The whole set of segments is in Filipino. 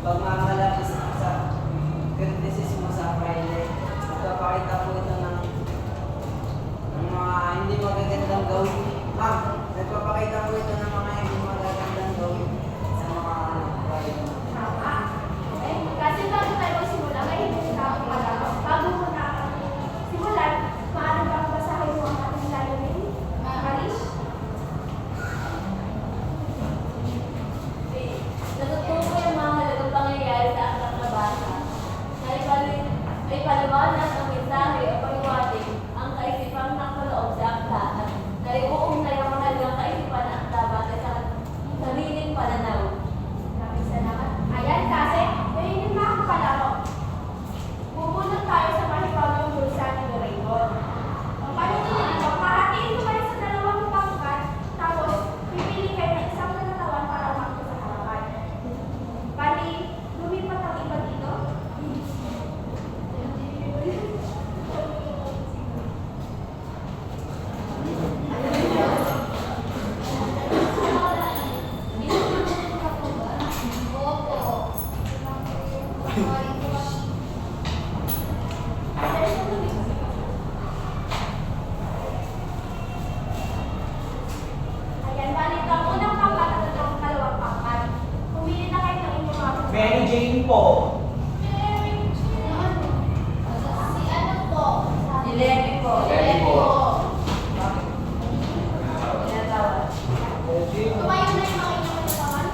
pagmamalaki sa kritisismo sa Friday. Nagpapakita po ito ng mga hindi magagandang gawin. Ma'am, nagpapakita po ito ng mga hindi magagandang gawin sa mga Friday. Tama. Okay? Kasi bago tayo magsimula, may hindi na ako pagkakaw. Bago mo na simulan, maaari bang basahin mo ang ating layunin? Marish? Natutuwa ko yung mga halagang pangyayari sa anak na bata. May paliwanag ng mensahe o paliwating ang kaisipang nakaloob sa akla at naiuugnay ang mahalagang kaisipan ng akla batay sa sariling pananaw. Maraming salamat. Ayan, kasi, ngayon mga kapalaro. Bubunod tayo sa panibagong bulsa ni Doraemon. Ang panunod ito, pahatiin mo kayo sa dalawang pangkat, tapos pipili kayo ng isang natatawan para umakto sa harapan. Bali, lumipat ang iba dito. Ayan, bali ang unang pangkat at ang kalawang pangkat. Pumili na kayo ng inyong mga Mary Jane po. Si Lenny po. Lenny po. Tinatawag. Tumayo na yung mga inyong natatawan.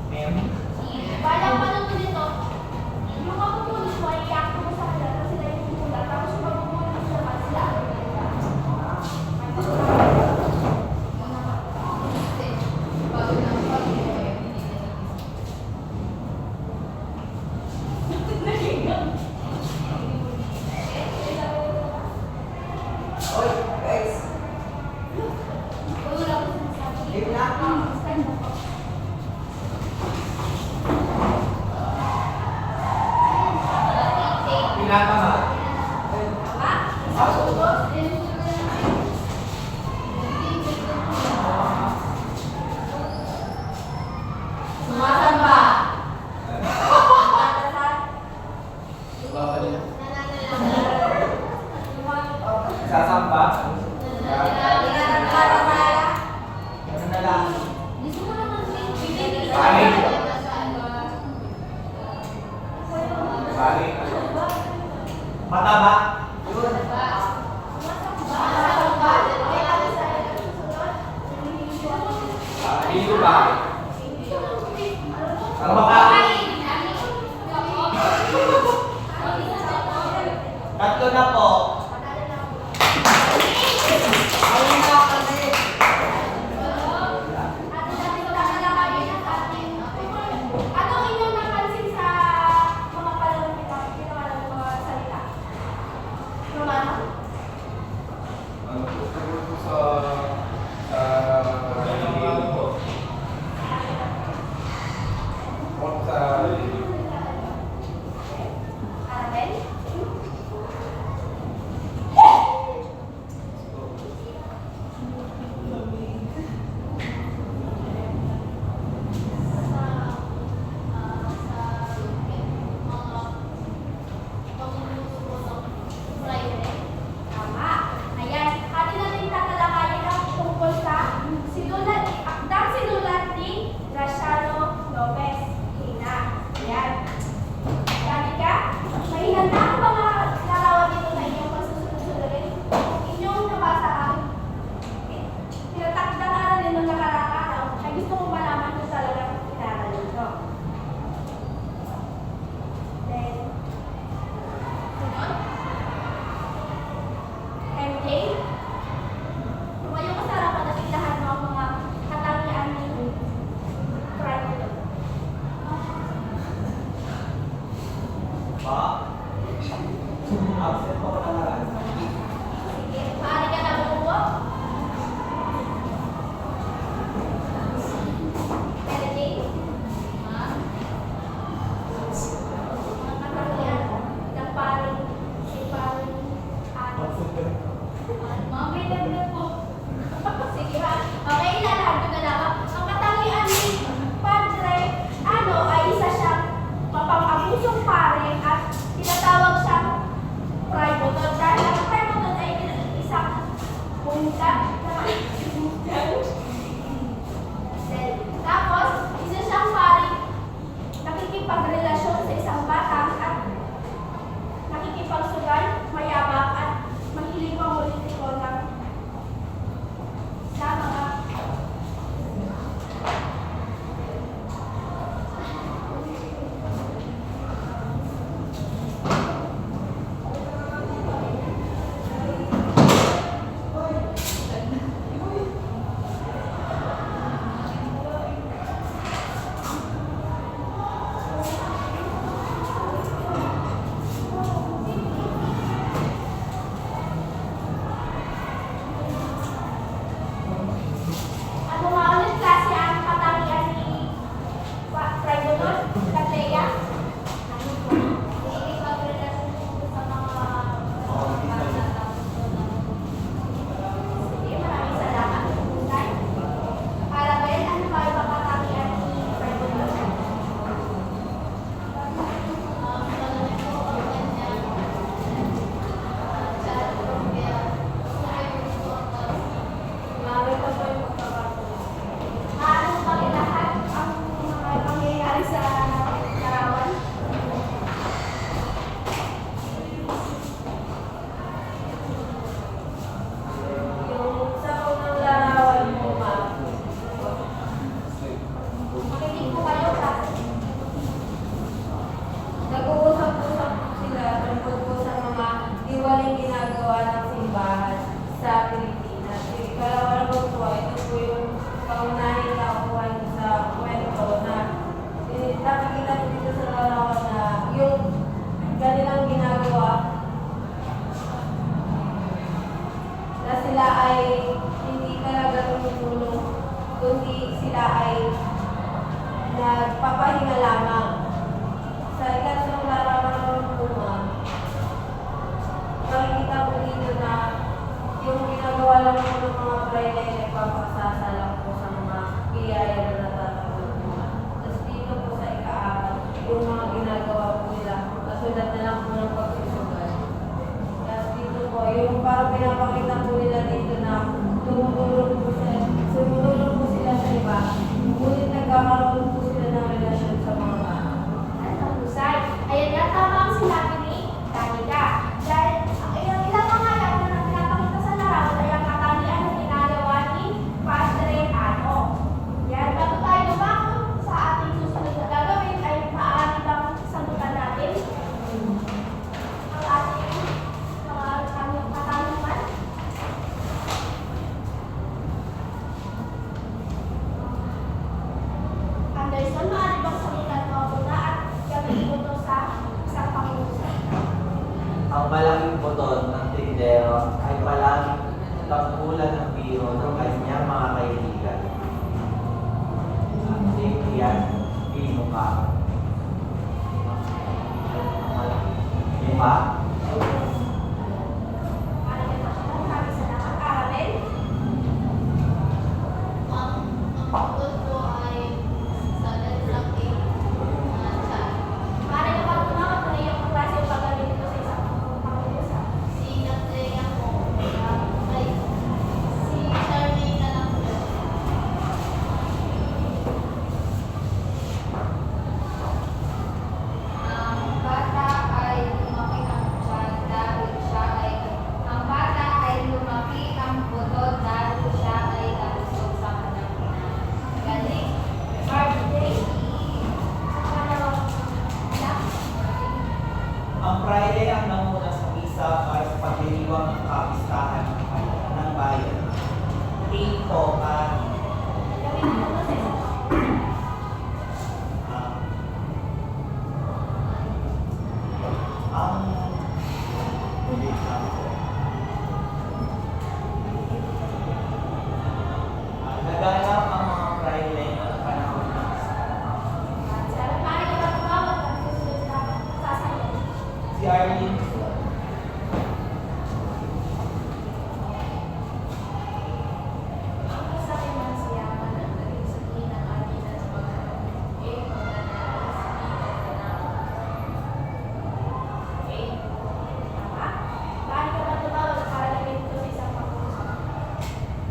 Mary. Balang panunod nito, yung mapupulis mo ay i-acto mo sa kanila na sila yung pumula. Tapos yung mapupulis naman sila ang pinagka. Tapos, isa siyang paring nakikipagrelasyon sa isang batang at nakikipagsugal, mayabang at mahilig pamulitiko ng sa mga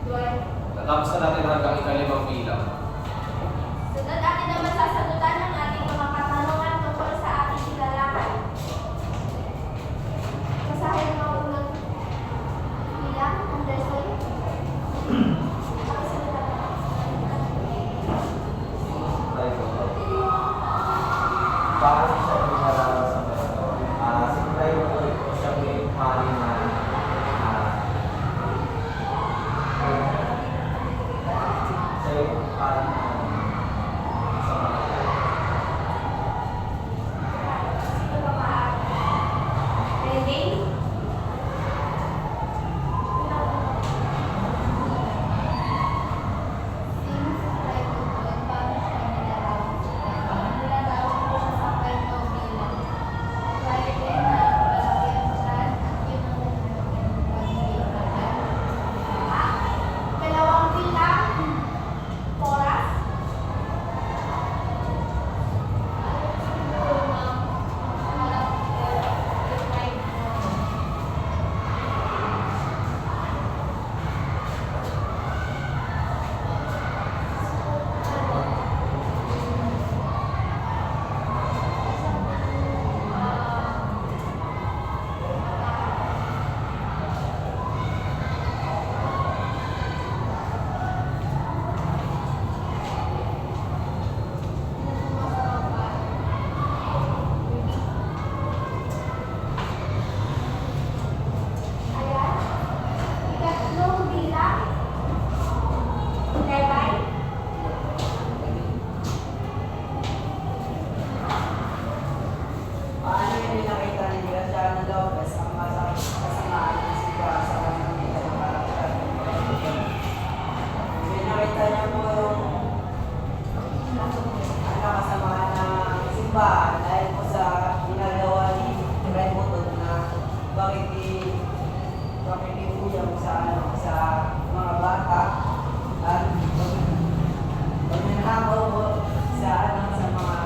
Dwight. Natapos na natin hanggang ikalimang bilang. Sunod natin naman sasagutan ng ating mga katanungan tungkol sa ating nilalakad. Basahin mo ang unang bilang, Anderson. Para sa inararasan mo, si Clive po siya may pari na siya yung pari na sa mga Sino pa maaari? Rene? Dalawang bilang, oras. Ayan. Ikatlong bilang, Levi. Paano yung pinakita ni Graciano Lopez ang kasamaan ng siya sa kanyang isang karakter? Pinakita niya po yung kasamaan ng simbahan dahil po sa ginagawa ni Raymond na pakikipuyang sa mga bata at pagnanakaw po sa mga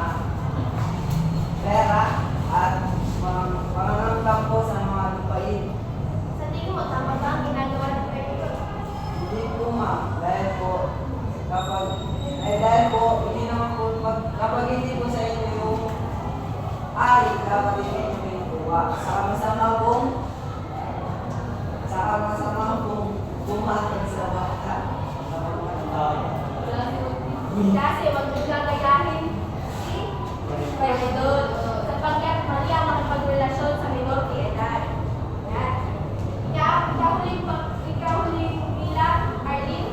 pera at pangangambang po sa mga lupain. Sa tingin mo, tama ba ang ginagawa ng Raymond? Hindi po ma'am, dahil po hindi naman po, kapag hindi po sa inyo yung ari, dapat hindi nyo pinukuha. Saka masama pong bumatag sa bata. Kasi wag mo gagayahin si Raymond sapagkat mali ang makipagrelasyon sa minor de edad. Yan. Ikaw huling bilang, Arlene.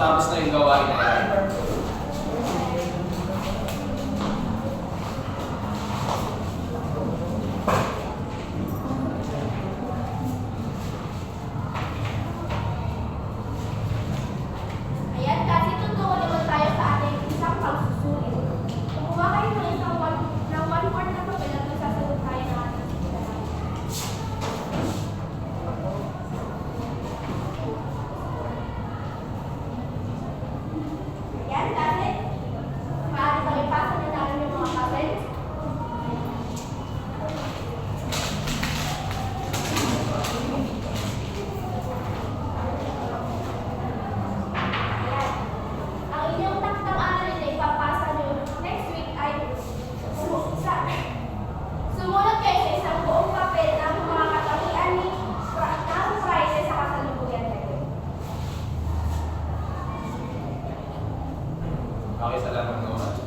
Natapos na yung gawain na yan. Ayan, kasi tutungo naman tayo sa ating isang pagsusulit. Kumuha kayo ng isang one-fourth na papel at magsasagot tayo ng ating sinasabi. Ayan, kasi maaari pang ipasa na namin yung mga papel. Ayan. Ang inyong taktang aralin na ipapasa nyo next week ay sumunod kayo sa isang buong papel ng mga katangian ng Friday sa kasalukuyan ngayon. Okay, salamat naman.